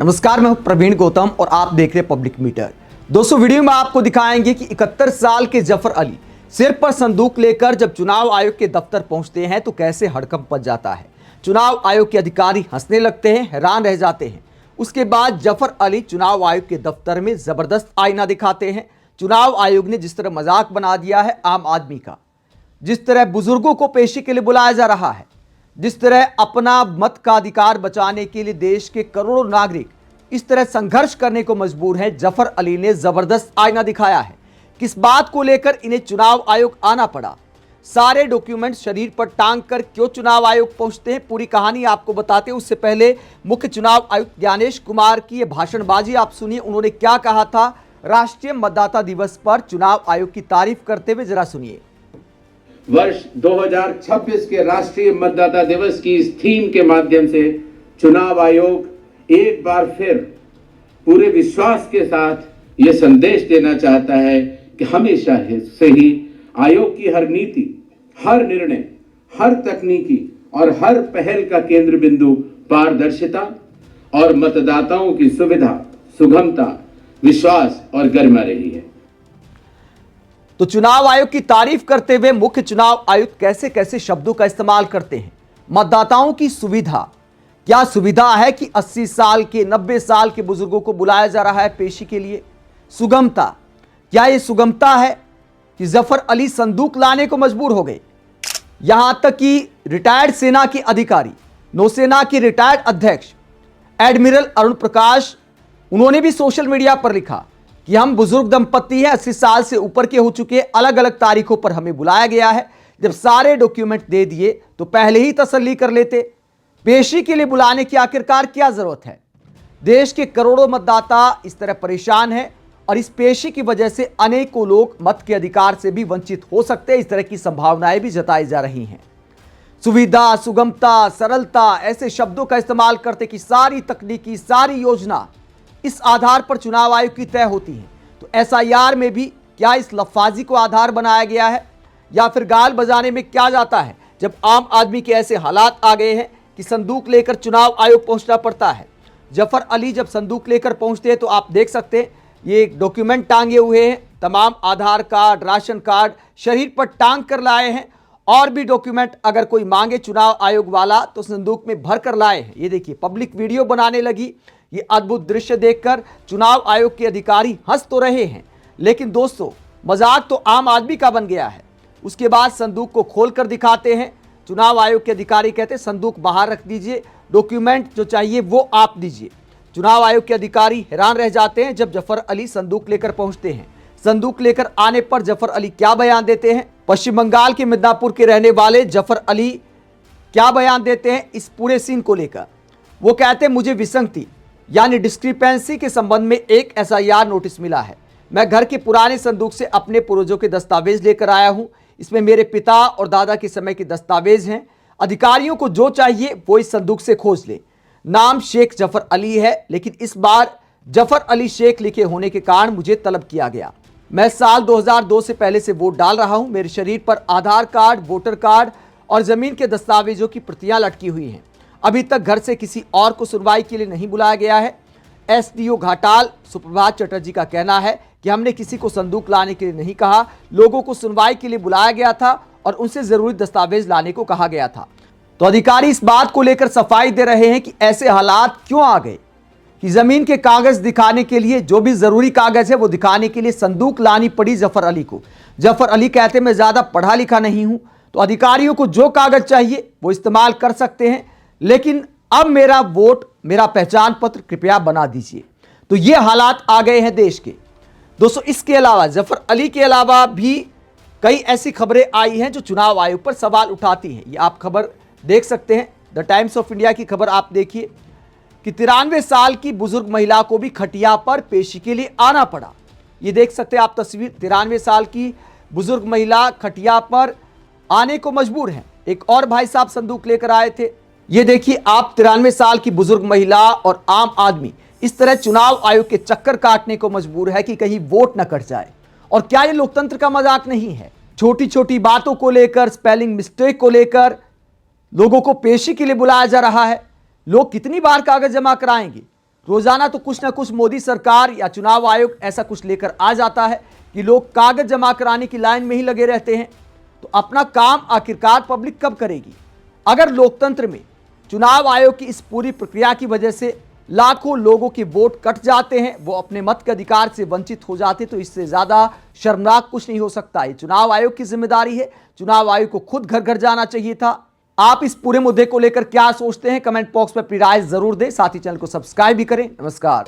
नमस्कार, मैं हूं प्रवीण गौतम और आप देख रहे हैं पब्लिक मीटर। दोस्तों, वीडियो में आपको दिखाएंगे कि 71 साल के जफर अली सिर पर संदूक लेकर जब चुनाव आयोग के दफ्तर पहुंचते हैं तो कैसे हड़कंप मच जाता है। चुनाव आयोग के अधिकारी हंसने लगते हैं, हैरान रह जाते हैं। उसके बाद जफर अली चुनाव आयोग के दफ्तर में जबरदस्त आईना दिखाते हैं। चुनाव आयोग ने जिस तरह मजाक बना दिया है आम आदमी का, जिस तरह बुजुर्गों को पेशी के लिए बुलाया जा रहा है, जिस तरह अपना मत का अधिकार बचाने के लिए देश के करोड़ों नागरिक इस तरह संघर्ष करने को मजबूर हैं, जफर अली ने जबरदस्त आईना दिखाया है। किस बात को लेकर इन्हें चुनाव आयोग आना पड़ा, सारे डॉक्यूमेंट शरीर पर टांग कर क्यों चुनाव आयोग पहुंचते हैं, पूरी कहानी आपको बताते हैं। उससे पहले मुख्य चुनाव आयुक्त ज्ञानेश कुमार की ये भाषणबाजी आप सुनिए। उन्होंने क्या कहा था राष्ट्रीय मतदाता दिवस पर चुनाव आयोग की तारीफ करते हुए, जरा सुनिए। वर्ष 2026 के राष्ट्रीय मतदाता दिवस की इस थीम के माध्यम से चुनाव आयोग एक बार फिर पूरे विश्वास के साथ ये संदेश देना चाहता है कि हमेशा से ही आयोग की हर नीति, हर निर्णय, हर तकनीकी और हर पहल का केंद्र बिंदु पारदर्शिता और मतदाताओं की सुविधा, सुगमता, विश्वास और गरिमा रही है। तो चुनाव आयोग की तारीफ करते हुए मुख्य चुनाव आयुक्त कैसे कैसे शब्दों का इस्तेमाल करते हैं। मतदाताओं की सुविधा, क्या सुविधा है कि 80 साल के 90 साल के बुजुर्गों को बुलाया जा रहा है पेशी के लिए। सुगमता, क्या यह सुगमता है कि जफर अली संदूक लाने को मजबूर हो गए। यहां तक कि रिटायर्ड सेना के अधिकारी, नौसेना के रिटायर्ड अध्यक्ष एडमिरल अरुण प्रकाश, उन्होंने भी सोशल मीडिया पर लिखा कि हम बुजुर्ग दंपत्ति हैं, 80 साल से ऊपर के हो चुके, अलग अलग तारीखों पर हमें बुलाया गया है। जब सारे डॉक्यूमेंट दे दिए तो पहले ही तसल्ली कर लेते। पेशी के लिए बुलाने की आखिरकार क्या जरूरत है। देश के करोड़ों मतदाता इस तरह परेशान हैं और इस पेशी की वजह से अनेकों लोग मत के अधिकार से भी वंचित हो सकते हैं। इस तरह की संभावनाएं भी जताई जा रही हैं। सुविधा, सुगमता, सरलता, ऐसे शब्दों का इस्तेमाल करते कि सारी तकनीकी, सारी योजना इस आधार पर चुनाव आयोग की तय होती है। तो एसआईआर में भी क्या इस लफाजी को आधार बनाया गया है या फिर गाल बजाने में क्या जाता है जब आम आदमी के ऐसे हालात आ गए हैं कि संदूक लेकर चुनाव आयोग पहुंचना पड़ता है। जफर अली जब संदूक लेकर पहुंचते हैं तो आप देख सकते हैं ये डॉक्यूमेंट टांगे हुए हैं, तमाम आधार कार्ड, राशन कार्ड शरीर पर टांग कर लाए हैं और भी डॉक्यूमेंट अगर कोई मांगे चुनाव आयोग वाला तो संदूक में भर कर लाए हैं। ये देखिए, पब्लिक वीडियो बनाने लगी। ये अद्भुत दृश्य देखकर चुनाव आयोग के अधिकारी हंस तो रहे हैं, लेकिन दोस्तों मजाक तो आम आदमी का बन गया है। उसके बाद संदूक को खोलकर दिखाते हैं। चुनाव आयोग के अधिकारी कहते हैं संदूक बाहर रख दीजिए, डॉक्यूमेंट जो चाहिए वो आप दीजिए। चुनाव आयोग के अधिकारी हैरान रह जाते हैं जब जफर अली संदूक लेकर पहुंचते हैं। संदूक लेकर आने पर जफर अली क्या बयान देते हैं। पश्चिम बंगाल के मिदनापुर के रहने वाले जफर अली क्या बयान देते हैं इस पूरे सीन को लेकर। वो कहते हैं मुझे विसंगति यानी डिस्क्रिपेंसी के संबंध में एक एसआईआर नोटिस मिला है। मैं घर के पुराने संदूक से अपने पूर्वजों के दस्तावेज लेकर आया हूं। इसमें मेरे पिता और दादा के समय के दस्तावेज हैं। अधिकारियों को जो चाहिए वो इस संदूक से खोज ले। नाम शेख जफर अली है, लेकिन इस बार जफर अली शेख लिखे होने के कारण मुझे तलब किया गया। मैं साल 2002 से पहले से वोट डाल रहा हूं। मेरे शरीर पर आधार कार्ड, वोटर कार्ड और जमीन के दस्तावेजों की प्रतियां लटकी हुई हैं। अभी तक घर से किसी और को सुनवाई के लिए नहीं बुलाया गया है। एसडीओ घाटाल सुप्रभात चटर्जी का कहना है कि हमने किसी को संदूक लाने के लिए नहीं कहा, लोगों को सुनवाई के लिए बुलाया गया था और उनसे जरूरी दस्तावेज लाने को कहा गया था। तो अधिकारी इस बात को लेकर सफाई दे रहे हैं कि ऐसे हालात क्यों आ गए कि जमीन के कागज दिखाने के लिए, जो भी जरूरी कागज है वो दिखाने के लिए संदूक लानी पड़ी जफर अली को। जफर अली कहते मैं ज्यादा पढ़ा लिखा नहीं हूं, तो अधिकारियों को जो कागज चाहिए वो इस्तेमाल कर सकते हैं, लेकिन अब मेरा वोट, मेरा पहचान पत्र कृपया बना दीजिए। तो ये हालात आ गए हैं देश के। दोस्तों, इसके अलावा जफर अली के अलावा भी कई ऐसी खबरें आई हैं जो चुनाव आयोग पर सवाल उठाती हैं। ये आप खबर देख सकते हैं, द टाइम्स ऑफ इंडिया की खबर आप देखिए कि 93 साल की बुजुर्ग महिला को भी खटिया पर पेशी के लिए आना पड़ा। ये देख सकते हैं आप तस्वीर, 93 साल की बुजुर्ग महिला खटिया पर आने को मजबूर है। एक और भाई साहब संदूक लेकर आए थे। ये देखिए आप, 93 साल की बुजुर्ग महिला और आम आदमी इस तरह चुनाव आयोग के चक्कर काटने को मजबूर है कि कहीं वोट न कट जाए। और क्या ये लोकतंत्र का मजाक नहीं है। छोटी छोटी बातों को लेकर, स्पेलिंग मिस्टेक को लेकर लोगों को पेशी के लिए बुलाया जा रहा है। लोग कितनी बार कागज जमा कराएंगे। रोजाना तो कुछ ना कुछ मोदी सरकार या चुनाव आयोग ऐसा कुछ लेकर आ जाता है कि लोग कागज जमा कराने की लाइन में ही लगे रहते हैं। तो अपना काम आखिरकार पब्लिक कब करेगी? अगर लोकतंत्र में चुनाव आयोग की इस पूरी प्रक्रिया की वजह से लाखों लोगों के वोट कट जाते हैं, वो अपने मत के अधिकार से वंचित हो जाते, तो इससे ज्यादा शर्मनाक कुछ नहीं हो सकता। ये चुनाव आयोग की जिम्मेदारी है। चुनाव आयोग को खुद घर घर जाना चाहिए था। आप इस पूरे मुद्दे को लेकर क्या सोचते हैं? कमेंट बॉक्स में अपनी राय जरूर दें। साथ ही चैनल को सब्सक्राइब भी करें। नमस्कार।